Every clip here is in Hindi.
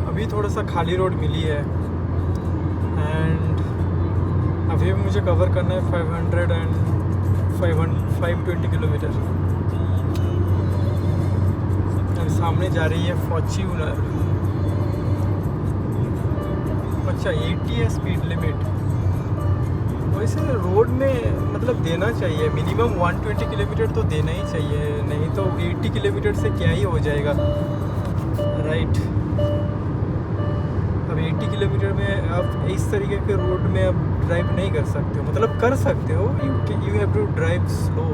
अभी थोड़ा सा खाली रोड मिली है एंड अभी भी मुझे कवर करना है 520 किलोमीटर। एंड सामने जा रही है फॉर्च्यूनर। अच्छा 80 है स्पीड लिमिट। वैसे रोड में मतलब देना चाहिए मिनिमम 120 किलोमीटर तो देना ही चाहिए, नहीं तो 80 किलोमीटर से क्या ही हो जाएगा, राइट। अब 80 किलोमीटर में आप इस तरीके के रोड में आप ड्राइव नहीं कर सकते हो, मतलब कर सकते हो, you have to drive slow,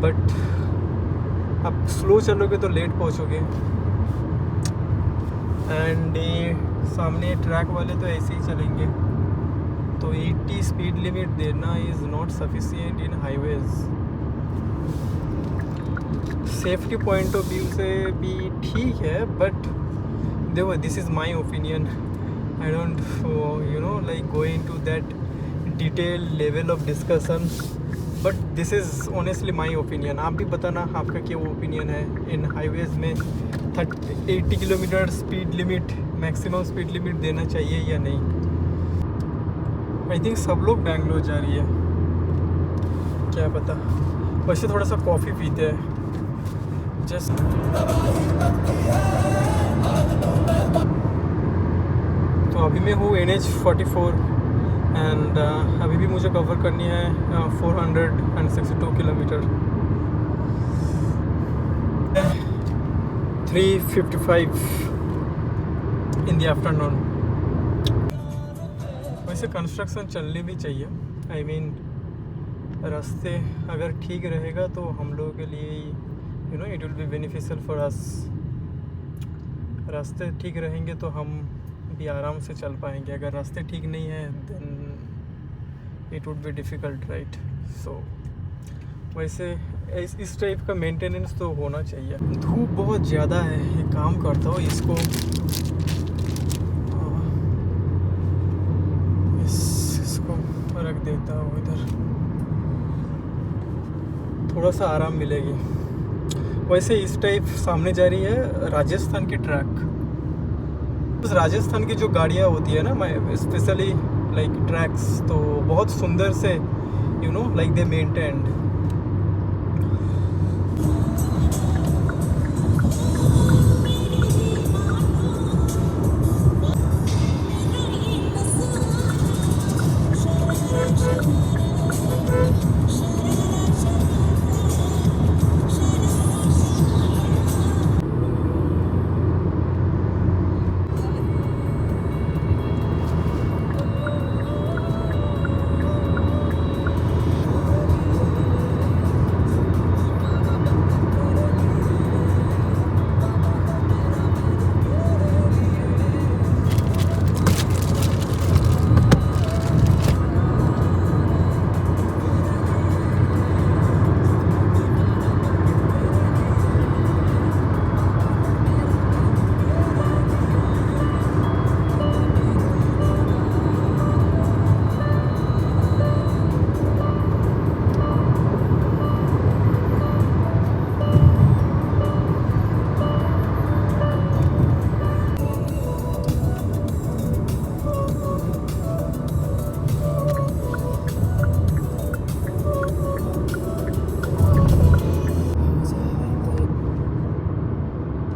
but आप स्लो चलोगे तो लेट पहुंचोगे। एंड सामने ट्रैक वाले तो ऐसे ही चलेंगे, तो 80 स्पीड लिमिट देना is not sufficient in highways. Safety point of view से भी ठीक है, बट देखो this is my opinion, I don't like go into that detail level of discussion, but this is honestly my opinion. आप भी बताना आपका क्या ओपिनियन है इन हाईवेज में 80 kilometre speed limit, maximum speed limit देना चाहिए या नहीं। आई थिंक सब लोग बेंगलोर जा रही है, क्या पता। वैसे थोड़ा सा कॉफ़ी पीते हैं जस्ट। तो अभी मैं हूँ NH44 एंड अभी भी मुझे कवर करनी है 462 किलोमीटर। 3:55 in the afternoon. वैसे कंस्ट्रक्शन चलनी भी चाहिए, आई मीन रास्ते अगर ठीक रहेगा तो हम लोगों के लिए it will be beneficial for us. रास्ते ठीक रहेंगे तो हम भी आराम से चल पाएंगे, अगर रास्ते ठीक नहीं है then it would be difficult, right. So वैसे इस टाइप का मेंटेनेंस तो होना चाहिए। धूप बहुत ज़्यादा है, एक काम करता हूँ इसको रख देता हूँ इधर, थोड़ा सा आराम मिलेगी। वैसे इस टाइप सामने जा रही है राजस्थान की ट्रैक। उस राजस्थान की जो गाड़ियाँ होती है ना, स्पेशली लाइक ट्रैक्स, तो बहुत सुंदर से लाइक दे मेंटेन्ड।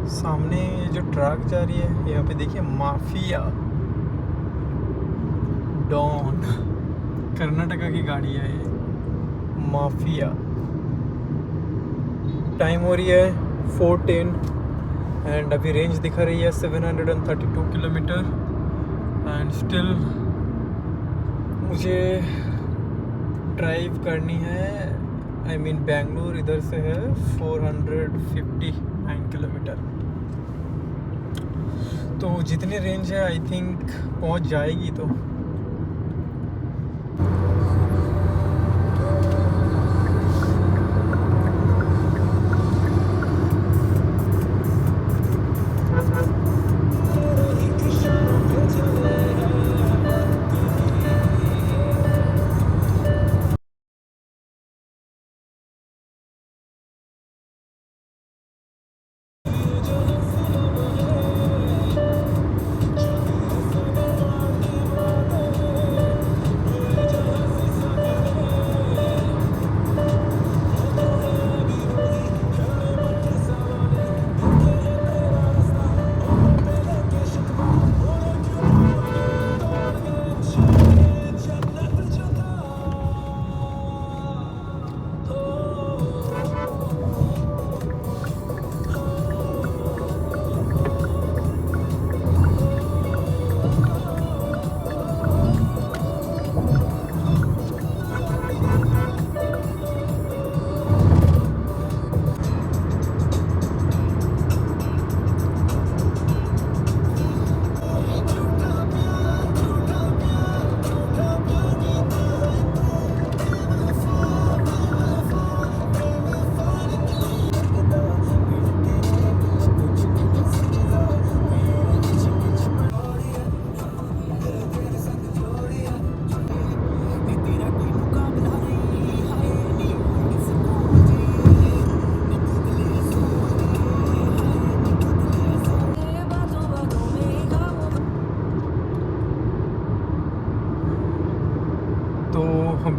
सामने जो ट्रक जा रही है यहाँ पे देखिए, माफिया डॉन, कर्नाटका की गाड़ी है ये माफिया। टाइम हो रही है 4:10 एंड अभी रेंज दिखा रही है 732 किलोमीटर एंड स्टिल मुझे ड्राइव करनी है, आई मीन बेंगलोर इधर से है 459 किलोमीटर। तो जितनी रेंज है आई थिंक पहुंच जाएगी। तो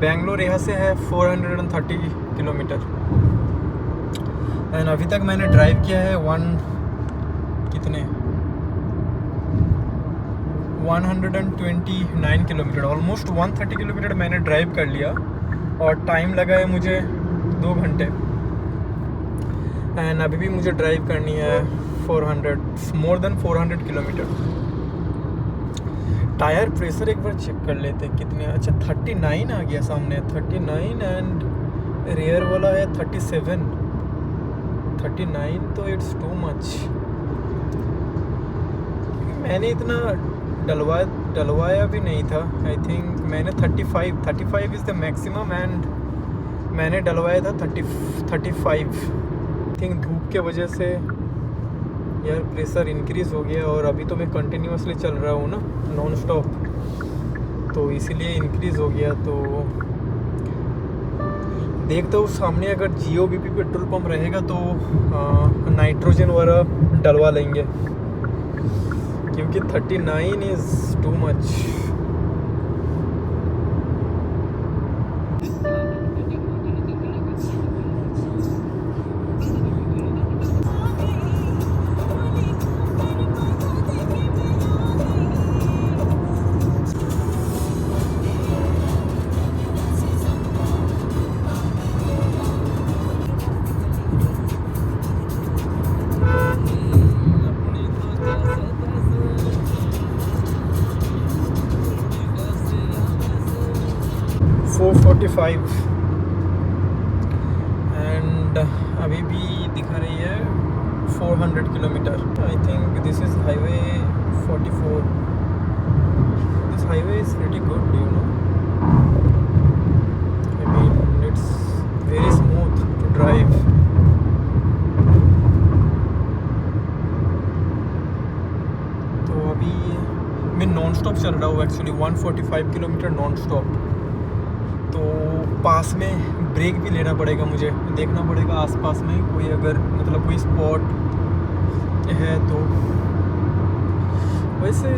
बेंगलोर यहाँ से है 430 किलोमीटर एंड अभी तक मैंने ड्राइव किया है 129 किलोमीटर, ऑलमोस्ट 130 किलोमीटर मैंने ड्राइव कर लिया और टाइम लगा है मुझे 2 घंटे। एंड अभी भी मुझे ड्राइव करनी है more than 400 kilometre. Tyre pressure एक बार चेक कर लेते हैं कितने। अच्छा 39 आ गया सामने, 39 एंड रेयर वाला है 37। 39 तो इट्स टू मच। मैंने इतना डलवाया भी नहीं था। आई थिंक मैंने 35 इज़ द मैक्सिमम एंड मैंने डलवाया था 35। आई थिंक धूप के वजह से यार प्रेशर इंक्रीज़ हो गया और अभी तो मैं कंटिन्यूसली चल रहा हूँ ना नॉन स्टॉप, तो इसीलिए इंक्रीज़ हो गया। तो देखता हूँ सामने अगर GOBP पेट्रोल पंप रहेगा तो नाइट्रोजन वाला डलवा लेंगे क्योंकि 39 इज़ टू मच। एंड अभी भी दिखा रही है 400 kilometre. I think this is highway 44। This highway is pretty good, you know. I mean it's very smooth to drive. तो अभी मैं नॉन स्टॉप चल रहा हूँ एक्चुअली 145 किलोमीटर नॉन स्टॉप। तो पास में ब्रेक भी लेना पड़ेगा, मुझे देखना पड़ेगा आसपास में कोई अगर मतलब कोई स्पॉट है तो। वैसे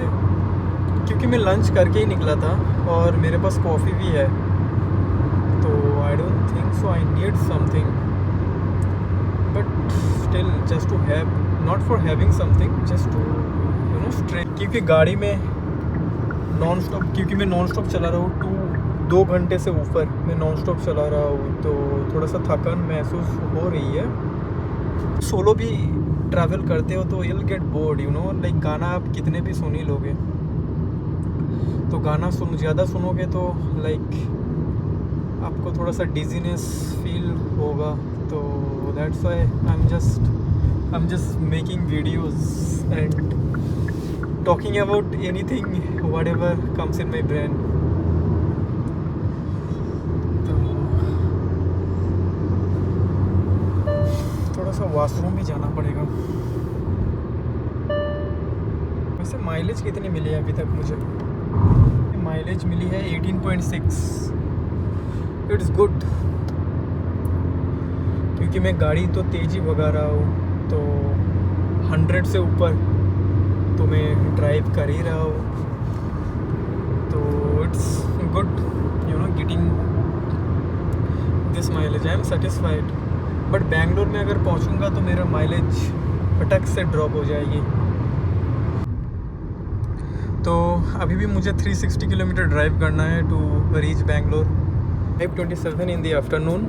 क्योंकि मैं लंच करके ही निकला था और मेरे पास कॉफ़ी भी है तो I don't think so I need something, but still just to have, not for having something, just to you know straight. क्योंकि गाड़ी में नॉन स्टॉप, क्योंकि मैं नॉन स्टॉप चला रहा हूँ 2 घंटे से ऊपर मैं नॉन स्टॉप चला रहा हूँ तो थोड़ा सा थकान महसूस हो रही है। सोलो भी ट्रैवल करते हो तो you'll get bored, you know, like गाना आप कितने भी सुन ही लोगे, तो गाना ज़्यादा सुनोगे तो लाइक आपको थोड़ा सा डिजीनेस फील होगा। तो that's why I am just making videos and talking about anything, whatever comes in my brain. तो थोड़ा सा वॉशरूम भी जाना पड़ेगा। वैसे माइलेज कितनी मिली है अभी तक मुझे? माइलेज मिली है 18.6। इट्स गुड, क्योंकि मैं गाड़ी तो तेज़ ही भगा रहा हूँ, तो 100 से ऊपर तो मैं ड्राइव कर ही रहा हूँ। तो it's good, you no, getting this mileage. I am satisfied. But Bangalore में अगर पहुँचूँगा तो मेरा माइलेज फटक से ड्रॉप हो जाएगी। तो अभी भी मुझे 360 किलोमीटर ड्राइव करना है to reach Bangalore. 5:27 in the afternoon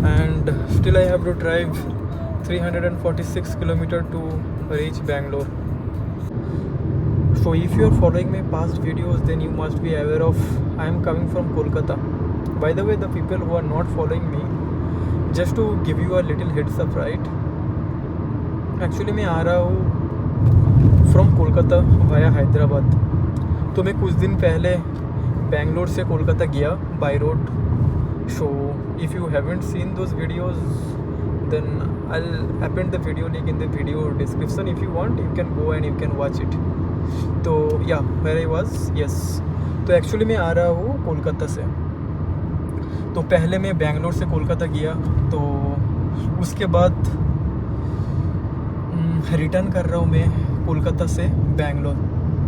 and still I have to drive 346 kilometer to reach Bangalore. So if you are following my past videos, then you must be aware of I am coming from Kolkata. By the way, the people who are not following me, just to give you a little heads up, right? Actually मैं आ रहा हूँ फ्रॉम कोलकाता वाया हैदराबाद। तो मैं कुछ दिन पहले बेंगलोर से कोलकाता गया by road. So if you haven't seen those videos then I will append the video link in the video description. If you want, you can go and you can watch it. तो या where I was, yes. तो एक्चुअली मैं आ रहा हूँ कोलकाता से। तो पहले मैं बेंगलोर से कोलकाता गया, तो उसके बाद रिटर्न कर रहा हूँ मैं कोलकाता से Bangalore.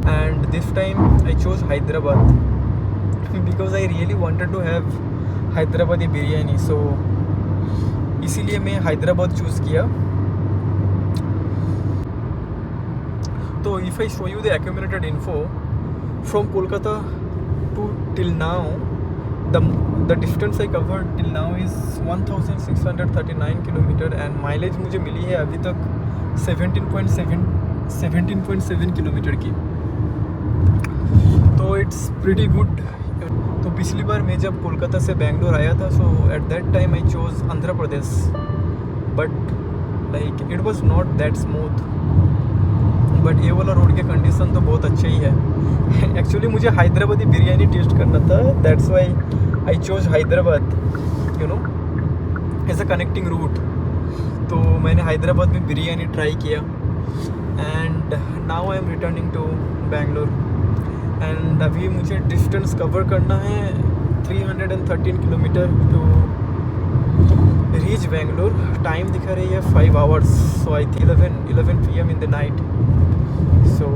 And this time I chose Hyderabad because I really wanted to have Hyderabadi biryani. So इसीलिए मैं हैदराबाद चूज़ किया। तो if I show you the accumulated info from Kolkata to till now, the distance I covered till now is 1639 kilometre and mileage मुझे मिली है अभी तक 17.7 किलोमीटर की। तो इट्स प्रीटी गुड। तो पिछली बार मैं जब कोलकाता से बेंगलोर आया था, so at that time I chose Andhra Pradesh, but like it was not that smooth. But ये वाला रोड के कंडीशन तो बहुत अच्छे ही है। एक्चुअली मुझे हैदराबादी बिरयानी टेस्ट करना था, that's why I chose Hyderabad, you know, as a connecting route. तो मैंने हैदराबाद में बिरयानी ट्राई किया and now I am returning to Bangalore. एंड अभी मुझे डिस्टेंस कवर करना है 313 kilometre to reach Bangalore. Time दिखा रही है 5 hours, so I think 11 PM in the night. So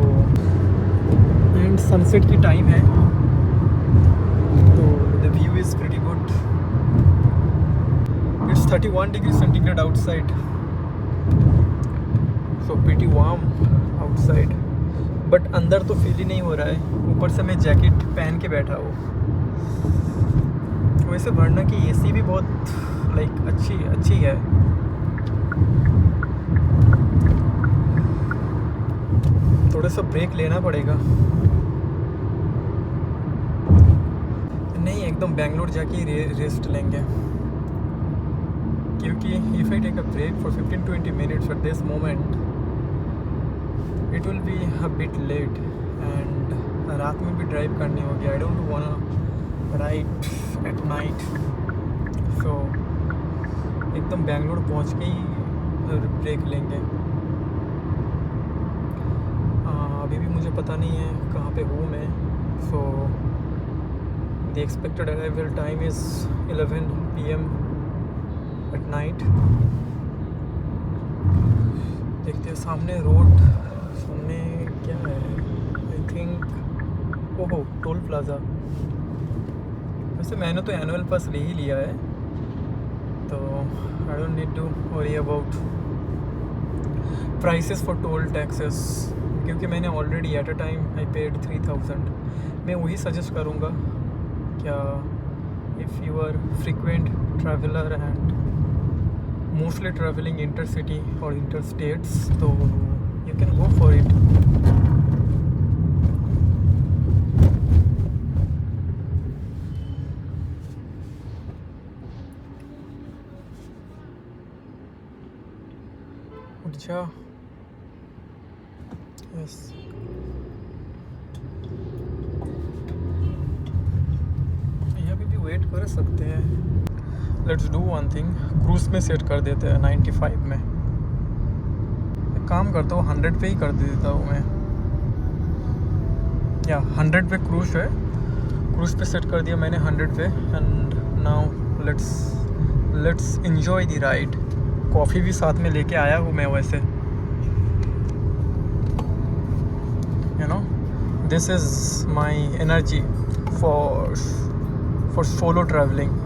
and sunset की टाइम है, तो the view is pretty good. It's 31 degree centigrade outside, so pretty warm outside. But अंदर तो फील ही नहीं हो रहा है, ऊपर से मैं जैकेट पहन के बैठा हूँ। वैसे वर्ना की एसी भी बहुत लाइक अच्छी है। थोड़ा सा ब्रेक लेना पड़ेगा। नहीं, एकदम बेंगलोर जाके रेस्ट लेंगे, क्योंकि if I take a break for 15-20 minutes at this moment it will be a bit late and रात में भी ड्राइव करनी होगी। I don't want ride at night. So एकदम बेंगलोर पहुंच के ही ब्रेक लेंगे। अभी भी मुझे पता नहीं है कहाँ पे हूँ मैं। So the expected arrival time is 11 PM at night. देखते हैं सामने रोड, सामने क्या है, आई थिंक ओहो टोल प्लाज़ा। वैसे मैंने तो एनुअल पास ले ही लिया है, तो I don't need to worry about prices for toll taxes, क्योंकि मैंने already at a time I paid 3000। मैं वही सजेस्ट करूँगा क्या, if you are frequent traveller and mostly travelling inter city और इंटर स्टेट्स, तो you can go for it. अच्छा, यस। वेट कर सकते हैं। Let's do one thing, cruise में सेट कर देते हैं 95 में। एक काम करता हूँ 100 पे ही कर देता हूँ मैं, या 100 पे क्रूज है, क्रूज पे सेट कर दिया मैंने 100 पे। And now let's enjoy the ride. Coffee भी साथ में लेके आया हूँ मैं वैसे, you know this is my energy for solo travelling.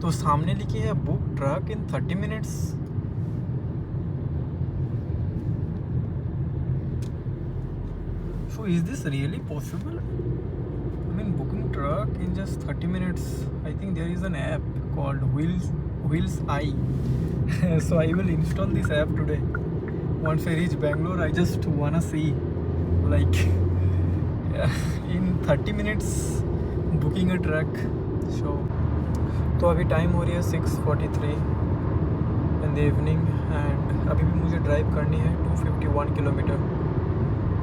तो सामने लिखी है book truck in 30 minutes. So is this really possible? I mean, booking truck in just 30 minutes. I think there is an app called Wheels Eye. So I will install this app today. Once I reach Bangalore, I just wanna see, like, in 30 minutes booking a truck. So तो अभी टाइम हो रही है 6:43 इन द इवनिंग एंड अभी भी मुझे ड्राइव करनी है 251 किलोमीटर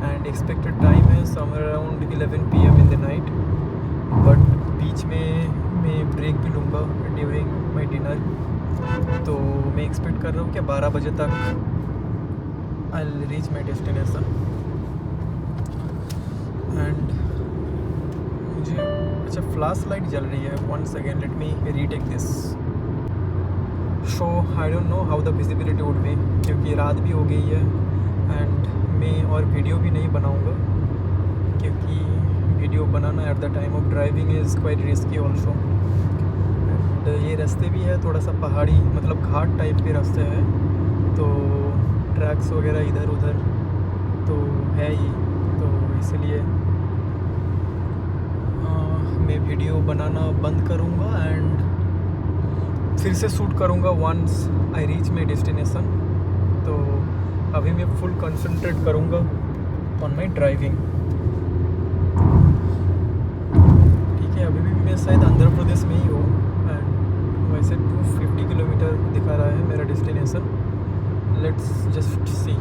एंड एक्सपेक्टेड टाइम है somewhere around 11 PM in the night. But बीच में मैं ब्रेक भी लूँगा ड्यूरिंग माई डिनर, तो मैं एक्सपेक्ट कर रहा हूँ कि 12 बजे तक I will reach my destination. And मुझे अच्छा फ्लैश लाइट जल रही है, 1 second let me retake this. So I don't know how the visibility would be, क्योंकि रात भी हो गई है एंड मैं और वीडियो भी नहीं बनाऊंगा, क्योंकि video banana at the time of driving is quite risky also. And ये रास्ते भी है थोड़ा सा पहाड़ी, मतलब घाट टाइप के रास्ते हैं, तो ट्रैक्स वगैरह इधर उधर तो है ही, तो इसलिए मैं वीडियो बनाना बंद करूँगा एंड फिर से शूट करूँगा once I reach my destination. तो अभी मैं फुल कंसंट्रेट करूँगा ऑन माई ड्राइविंग। ठीक है, अभी भी मैं शायद आंध्र प्रदेश में ही हूँ एंड वैसे 250 किलोमीटर दिखा रहा है मेरा destination. Let's just see.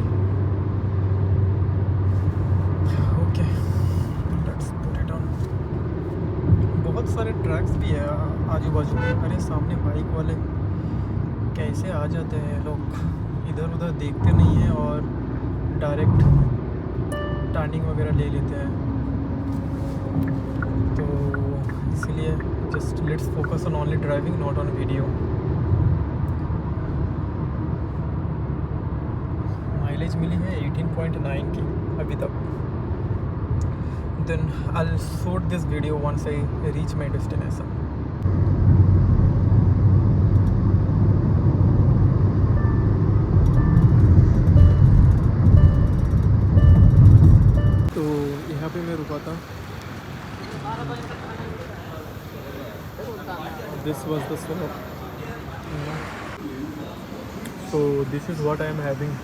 Okay, let's put it on. बहुत सारे ट्रैक्स भी है आजू बाजू में। अरे सामने बाइक वाले कैसे आ जाते हैं, लोग इधर उधर देखते नहीं हैं और डायरेक्ट टर्निंग वगैरह ले लेते हैं, तो इसलिए just let's focus on only driving, not on video. Mileage मिली है 18.9 की अभी तक। Then I'll shoot this video once I reach my destination. तो यहाँ पे मैं रुका था। This was the stop. So this is what I am having.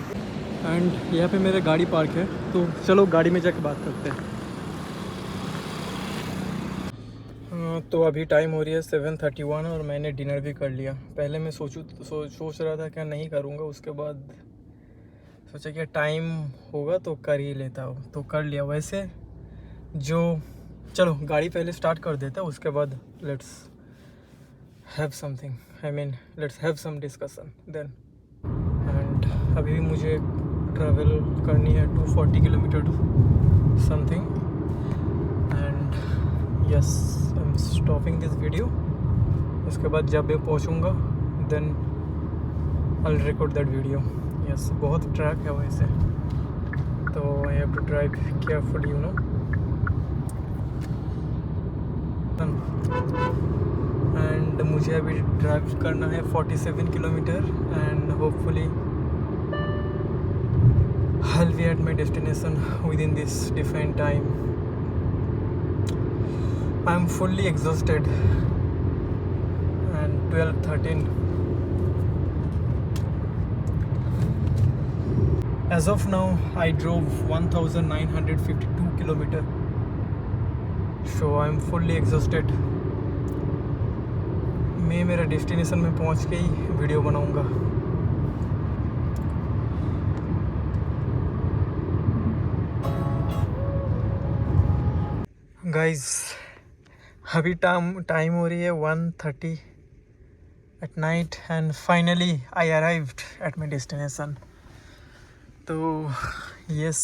And यहाँ पे मेरे गाड़ी पार्क है, तो चलो गाड़ी में जाके बात करते हैं। तो अभी टाइम हो रही है 7:31 और मैंने डिनर भी कर लिया। पहले मैं सोच रहा था क्या नहीं करूँगा, उसके बाद सोचा कि टाइम होगा तो कर ही लेता हूँ, तो कर लिया। वैसे जो चलो गाड़ी पहले स्टार्ट कर देता, उसके बाद let's have something, I mean let's have some discussion then. And अभी भी मुझे ट्रैवल करनी है 240 kilometre something and yes I am stopping this video. उसके बाद जब मैं पहुंचूंगा then I will record that video. Yes, बहुत ट्रैक है वैसे, तो I have to drive carefully, you know. And मुझे अभी ड्राइव करना है 47 kilometre and hopefully I'll be at my destination within this defined time. I'm fully exhausted and 12:13. As of now, I drove 1952 kilometer. So I'm fully exhausted. मैं मेरा डेस्टिनेशन में पहुंच के ही वीडियो बनाऊंगा. गाइस अभी टाइम हो रही है 1:30 at night and finally I arrived at my destination. तो यस